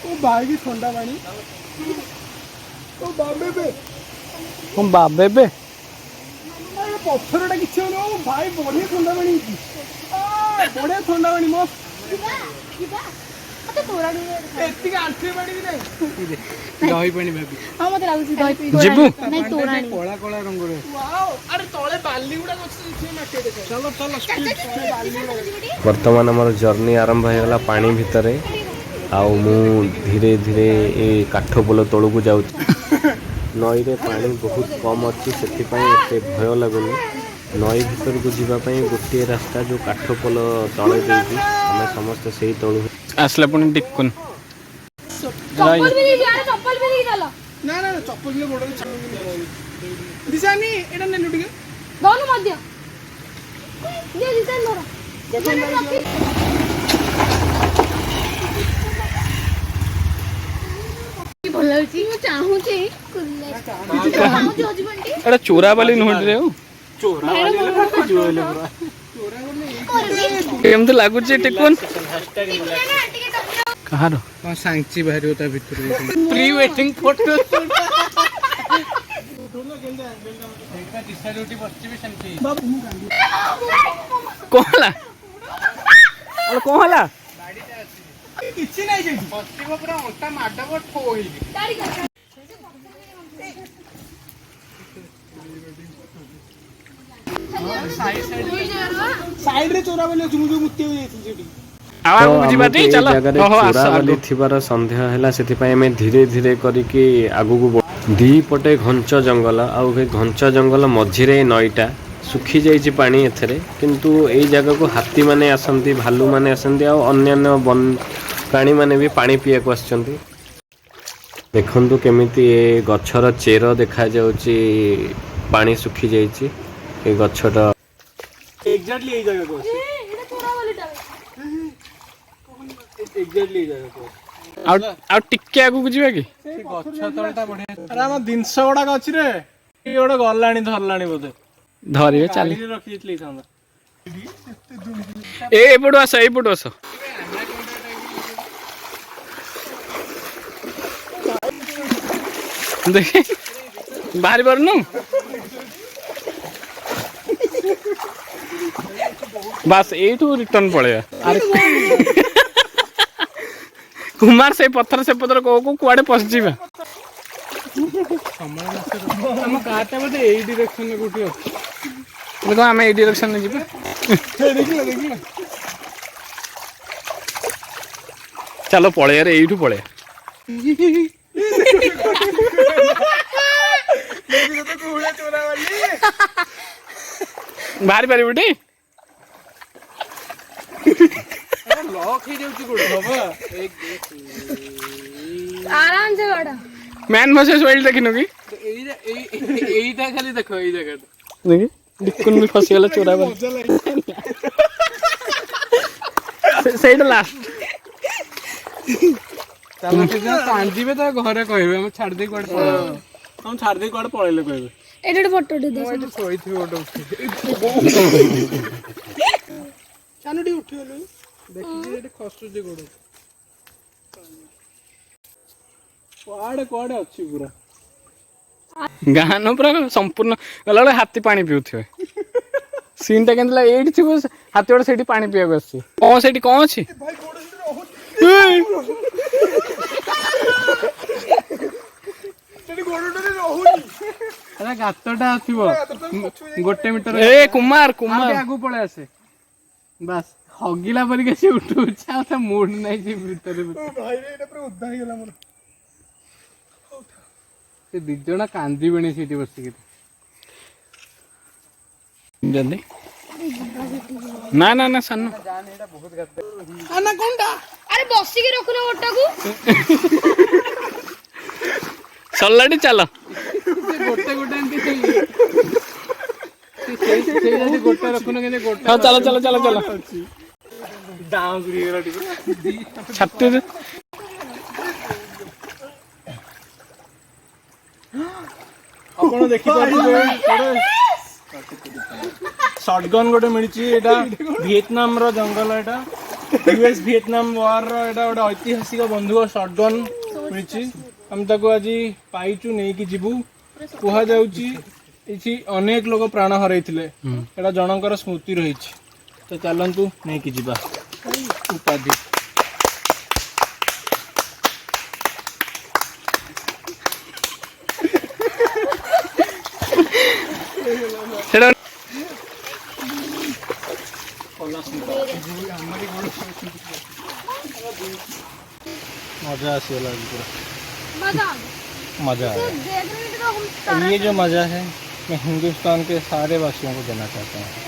ओ भाई की ठंडा पानी ओ बाबे बे हम बाबे बे अरे पत्थरटा किछ हो भाई बढ़िया ठंडा पानी बढ़िया ठंडा पानी मस्त एतिक आंठी पानी भी नहीं दही पानी भाभी हां मते लागु दही पी जिबु नहीं तोराणी कोला कोला रंग रे वाओ अरे तळे बाली गुडा गछ छै माके देखो चलो चलो स्पीड बाली वर्तमान हमर जर्नी आरंभ हो गला पानी भितरे आउ मु धीरे धीरे ए काठ पोल तळु को जाउ नई रे पानी बहुत कम अच्छी से एते भय लगुनि नई भीतर को जीवा पई गोटे रास्ता जो काठ पोल तळे देछि हमें समस्त सेही तळु आसला पुनी टिकुन चप्पल भी नहीं यार चप्पल भी नहीं डाला ना ना चप्पल ले गोड़ छानु दिसानी एटा ने लुटिके दोनों मध्य ये दिसा मोरा ଭଲ ଅଛି ମୁଁ ଚାହୁଁଛି एटा चोरा वाली नोट रे हो चोरा वाली जोले पूरा चोरा वाली केमते लागु छै टिकुन कहारो हां सांची बाहरी होता भीतर प्री वेडिंग फोटो कोहला अरे कोहला किछि नै छै पस्तीबो पूरा ओटा माडबो ठो होई साइड रे चोरा वाली जुमु जो मुत्ते होई छै जेडी आवा बुझिबाती चलो ओहो चोरा वाली थिबार संदेह हैला सेति पय हमें धीरे धीरे करिके आगु को दी पटे घंच जंगल आउ के घंच जंगल मझिरे नईटा सुखी जाइछि पानी एथरे किंतु एई जगह को हाथी माने आसंती भालू माने आसंती आ अन्य वन प्राणी माने भी पानी पिया को आछंती देखंतु केमिति ए गछर चेर देखा जाउछि पानी सुखी जाइछि ए गछटा एग्जैक्टली एई जगह को ଏଇଟା ଚୋରା वालीଟା एग्जैक्टली एई जगह को आ टिके आगु को जिबा की गछ तळटा बढ़िया अरे हम दिनस गुडा अछि रे ई गोडे गलाणी धरलाणी बोधे धरिए चली रखि दितली थांदा ए एपटो आस एपटो आस देखे बाहर परनु बस एठू रिटर्न पड़ेगा अरे कुमार से पत्थर को कुआडे पस जीवा हम काटा बदे एई डायरेक्शन में गुटी अछि देखो हम एई डायरेक्शन में जीवा देखिला चलो पळे रे एठू पळे चोरा वाली बाहर पारि बेटी लॉक ही जाउची गोड बाबा एक आराम से बड़ा मैन वर्सेस वाइल्ड देखिनो की एईटा खाली देखो एई जगह देखि डिकुन भी फसी गला चोरा वाला सेड लास्ट चलो कितना कांजीबे तो घरे कहबे हम छाड़ दे कोड पळे हम छाड़ दे कोड पळेले कहबे एडे फोटो दे दे ओइटे सोइथि ओटो चानुडी उठियो देखि एटे खसु जे गोड कोआडे अछि पूरा गानो पूरा संपूर्ण गला हाथी पानी पिउथिबे सीन ता केनला एठी थिबो हाथी ओड सेठी पानी पिया गछि ओ सेठी कोन अछि भाई गोड रहु तेरी गोडडे रहु अरे गातटा आथिबो गोटे मीटर ए कुमार कुमार आगु पळे आसे बस हगिला परिके से उठु छा था मूड नाही जे भीतर भाई रे एटा पूरा उद्धा ही गेला मोर से दिजणा कांदी बणी सीटी बसि के जल्दी ना ना ना सन्नु जान एटा बहुत गात आना कोंडा अरे बसी के रखुना ओटा को सल्लाडी चलो गोटे गोटे एंटी से गोटे रखुना के गोटे हां चलो चलो चलो चलो डाउन गिरी गेला टिको छत्ते आपण देखि पाछे शॉटगन गोटे मिली एटा वियतनाम रो जंगल एटा यूएस वियतनाम वार रो एटा गोटे ऐतिहासिक बंधुक शॉटगन मिली हम ताको आज पाइचु नहीं कि जीवु कुहा जाउची इछि अनेक लोग प्राण हरैथिले एटा जनकर स्मृति रही तो चलंतु नहीं कि जीवा उपाधि सेटा मजा आसीगला पूरा मजा मजा आया देखने में तो हम ये जो मजा है मैं हिंदुस्तान के सारे वासियों को देना चाहता हूँ